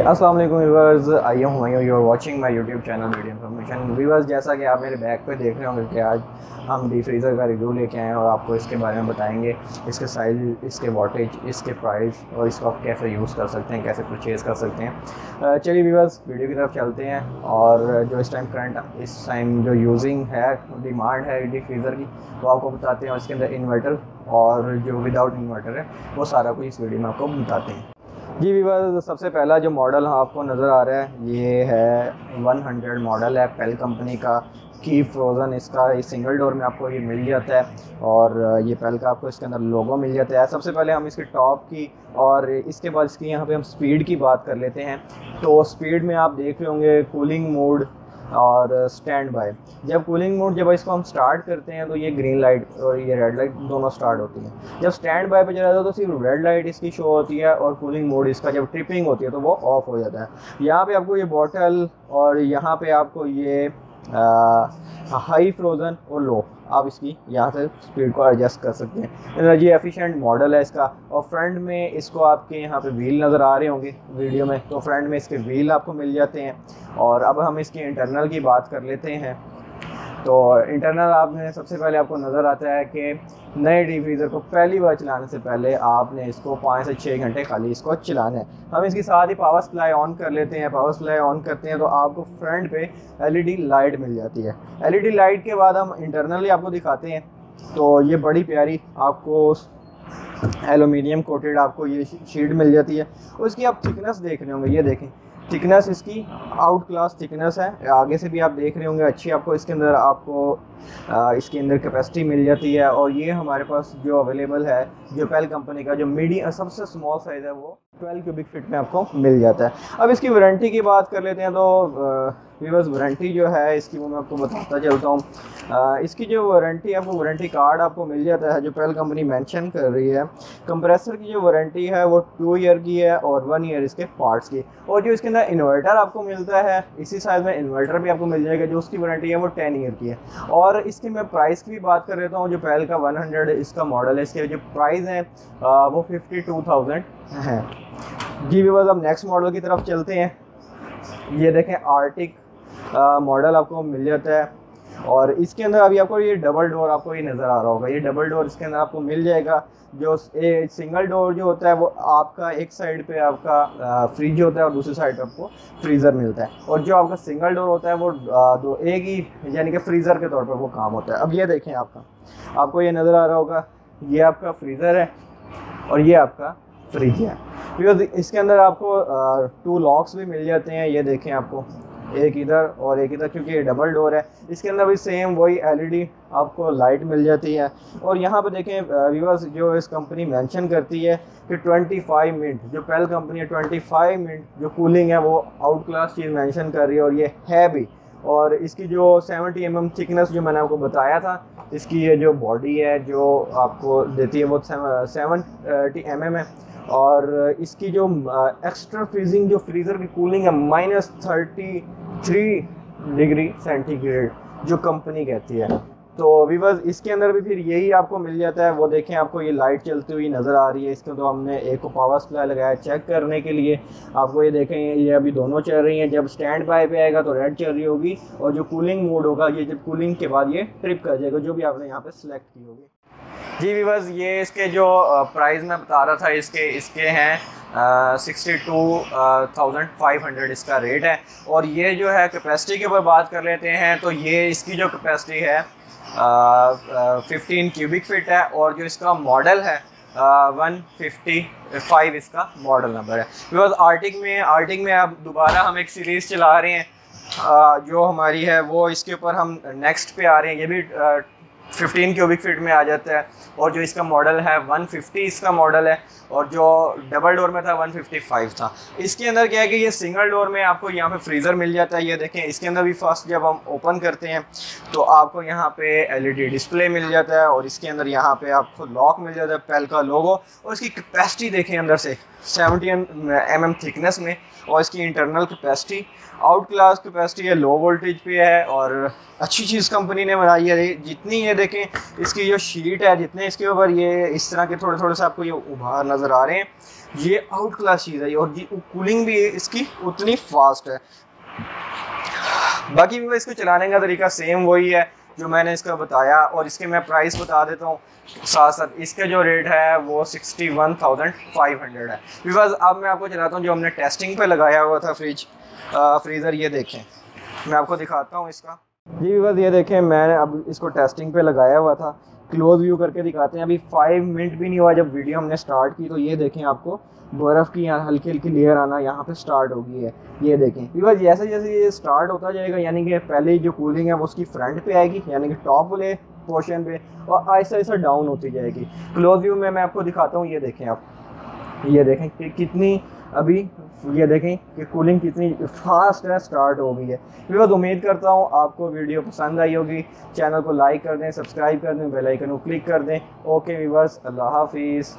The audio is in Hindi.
अस्सलाम वालेकुम व्यूअर्स, आई हूँ you are watching my YouTube channel video information. Viewers, जैसा कि आप मेरे बैग पे देख रहे होंगे कि आज हम डीप फ्रीज़र का रिव्यू लेके आए हैं और आपको इसके बारे में बताएंगे, इसके साइज़, इसके वाटेज, इसके प्राइस और इसको आप कैसे यूज़ कर सकते हैं, कैसे परचेज़ कर सकते हैं। चलिए व्यूअर्स, वीडियो की तरफ चलते हैं। और जो इस टाइम जो यूजिंग है, डिमांड है डीप फ्रीज़र की, वो आपको बताते हैं। और इसके अंदर इन्वर्टर और जो विदाउट इन्वर्टर है वो सारा कुछ इस वीडियो में आपको बताते हैं। जी व्यूअर्स, सबसे पहला जो मॉडल आपको नज़र आ रहा है ये है 100 मॉडल है, पेल कंपनी का की फ्रोज़न। इसका इस सिंगल डोर में आपको ये मिल जाता है और ये पेल का आपको इसके अंदर लोगो मिल जाता है। सबसे पहले हम इसके टॉप की और इसके बाद इसकी यहाँ पे हम स्पीड की बात कर लेते हैं। तो स्पीड में आप देख रहे होंगे कूलिंग मोड और स्टैंड बाय। जब कूलिंग मोड, जब इसको हम स्टार्ट करते हैं तो ये ग्रीन लाइट और ये रेड लाइट दोनों स्टार्ट होती हैं। जब स्टैंड बाय पे चला जाता है तो सिर्फ रेड लाइट इसकी शो होती है और कूलिंग मोड इसका जब ट्रिपिंग होती है तो वो ऑफ हो जाता है। यहाँ पे आपको ये बॉटल और यहाँ पे आपको ये हाई फ्रोज़न और लो, आप इसकी यहाँ से स्पीड को एडजस्ट कर सकते हैं। एनर्जी एफिशिएंट मॉडल है इसका। और फ्रंट में इसको आपके यहाँ पे व्हील नज़र आ रहे होंगे वीडियो में, तो फ्रंट में इसके व्हील आपको मिल जाते हैं। और अब हम इसकी इंटरनल की बात कर लेते हैं। तो इंटरनल आपने सबसे पहले आपको नज़र आता है कि नए डीप फ्रीज़र को पहली बार चलाने से पहले आपने इसको 5 से 6 घंटे खाली इसको चलाना है। हम इसके साथ ही पावर सप्लाई ऑन कर लेते हैं। पावर सप्लाई ऑन करते हैं तो आपको फ्रंट पे एलईडी लाइट मिल जाती है। एलईडी लाइट के बाद हम इंटरनली आपको दिखाते हैं। तो ये बड़ी प्यारी आपको एलुमिनियम कोटेड आपको ये शीट मिल जाती है। उसकी आप थिकनेस देख रहे होंगे, ये देखें, थिकनेस इसकी आउट क्लास थिकनेस है। आगे से भी आप देख रहे होंगे अच्छी आपको इसके अंदर इसके अंदर कैपेसिटी मिल जाती है। और ये हमारे पास जो अवेलेबल है, जो पेल कंपनी का जो मीडियम सबसे स्मॉल साइज़ है, वो 12 क्यूबिक फीट में आपको मिल जाता है। अब इसकी वारंटी की बात कर लेते हैं। तो व्यूअर्स, वारंटी जो है इसकी वो मैं आपको बताता चलता हूँ। इसकी जो वारंटी, आपको वारंटी कार्ड आपको मिल जाता है जो पेल कंपनी मेंशन कर रही है। कंप्रेसर की जो वारंटी है वो 2 ईयर की है और 1 ईयर इसके पार्ट्स की। और जो इसके अंदर इन्वर्टर आपको मिलता है, इसी साइज़ में इन्वर्टर भी आपको मिल जाएगा, जो उसकी वारंटी है वो 10 ईयर की है। और इसकी मैं प्राइस की भी बात कर लेता हूँ। जो पेल का 100 इसका मॉडल है, इसके जो प्राइस हैं वो 52,000 है। जी व्यूअर्स, अब नेक्स्ट मॉडल की तरफ चलते हैं। ये देखें, आर्टिक मॉडल आपको मिल जाता है। और इसके अंदर अभी आपको ये डबल डोर आपको ये नज़र आ रहा होगा, ये डबल डोर इसके अंदर आपको मिल जाएगा। जो सिंगल डोर जो होता है वो आपका एक साइड पे आपका फ्रिज होता है और दूसरी साइड पे आपको फ्रीज़र मिलता है। और जो आपका सिंगल डोर होता है वो एक ही, यानी कि फ्रीज़र के तौर पर वो काम होता है। अब ये देखें, आपको ये नज़र आ रहा होगा, ये आपका फ्रीज़र है और ये आपका फ्रिज है। बिकॉज इसके अंदर आपको 2 लॉक्स भी मिल जाते हैं। ये देखें, आपको एक इधर और एक इधर, क्योंकि ये डबल डोर है। इसके अंदर भी सेम वही एलईडी आपको लाइट मिल जाती है। और यहाँ पे देखें व्यूअर्स, जो इस कंपनी मेंशन करती है कि 25 मिनट, जो पेल कंपनी है 25 मिनट जो कूलिंग है वो आउट क्लास चीज़ मेंशन कर रही है, और ये है भी। और इसकी जो 70 mm थिकनेस जो मैंने आपको बताया था, इसकी ये जो बॉडी है जो आपको देती है वो 70 mm है। और इसकी जो एक्स्ट्रा फ्रीजिंग जो फ्रीज़र की कूलिंग है -33 डिग्री सेंटीग्रेड जो कंपनी कहती है। तो व्यूअर्स, इसके अंदर भी फिर यही आपको मिल जाता है। वो देखें, आपको ये लाइट चलती हुई नज़र आ रही है। इसके तो हमने एक को पावर सप्लाई लगाया चेक करने के लिए। आपको ये देखें, ये अभी दोनों चल रही हैं। जब स्टैंड बाय पे आएगा तो रेड चल रही होगी, और जो कूलिंग मोड होगा, ये जब कूलिंग के बाद ये ट्रिप कर जाएगा, जो भी आपने यहाँ पे सिलेक्ट की होगी। जी व्यूअर्स, ये इसके जो प्राइस मैं बता रहा था, इसके हैं 62,500 इसका रेट है। और ये जो है कैपेसिटी के ऊपर बात कर लेते हैं। तो ये इसकी जो कैपेसिटी है 15 क्यूबिक फीट है। और जो इसका मॉडल है 155 इसका मॉडल नंबर है। बिकॉज आर्टिक में अब दोबारा हम एक सीरीज़ चला रहे हैं जो हमारी है, वो इसके ऊपर हम नेक्स्ट पे आ रहे हैं। ये भी 15 क्यूबिक फीट में आ जाता है। और जो इसका मॉडल है 150 इसका मॉडल है। और जो डबल डोर में था 155 था। इसके अंदर क्या है कि ये सिंगल डोर में आपको यहाँ पे फ्रीज़र मिल जाता है। ये देखें, इसके अंदर भी फर्स्ट जब हम ओपन करते हैं तो आपको यहाँ पे एलईडी डिस्प्ले मिल जाता है। और इसके अंदर यहाँ पे आपको लॉक मिल जाता है, पेल का लोगो। और इसकी कैपेसिटी देखें अंदर से 70 mm थिकनेस में। और इसकी internal capacity out class capacity है, लो वोल्टेज पे है। और अच्छी चीज़ कंपनी ने बनाई है। जितनी ये देखें इसकी जो शीट है, जितने इसके ऊपर ये इस तरह के थोड़े थोड़े से आपको ये उभार नज़र आ रहे हैं, ये आउट क्लास चीज़ है और कूलिंग भी इसकी उतनी फास्ट है। बाकी भी इसको चलाने का तरीका सेम वही है जो मैंने इसका बताया, और इसके मैं प्राइस बता देता हूँ साथ साथ। इसका जो रेट है वो 61,500 है। बिकॉज अब मैं आपको चलाता हूँ जो हमने टेस्टिंग पे लगाया हुआ था फ्रीज़र, ये देखें मैं आपको दिखाता हूँ इसका। जी बस ये देखें मैंने अब इसको टेस्टिंग पे लगाया हुआ था, क्लोज व्यू करके दिखाते हैं। अभी 5 मिनट भी नहीं हुआ जब वीडियो हमने स्टार्ट की, तो ये देखें आपको बर्फ़ की यहाँ हल्की हल्की लेयर आना यहाँ पे स्टार्ट हो गई है। ये देखें बिकॉज जैसे जैसे ये स्टार्ट होता जाएगा, यानी कि पहले जो कूलिंग है वो उसकी फ्रंट पे आएगी, यानी कि टॉप वाले पोर्शन पे, और आहिस्ता आहिस्ता डाउन होती जाएगी। क्लोज व्यू में मैं आपको दिखाता हूँ, ये देखें आप, ये देखें कि कितनी अभी ये देखें कि कूलिंग कितनी फास्ट है, स्टार्ट हो गई है। बिकॉज उम्मीद करता हूँ आपको वीडियो पसंद आई होगी। चैनल को लाइक कर दें, सब्सक्राइब कर दें, बेल आइकन को क्लिक कर दें। ओके व्यूअर्स, अल्लाह हाफिज़।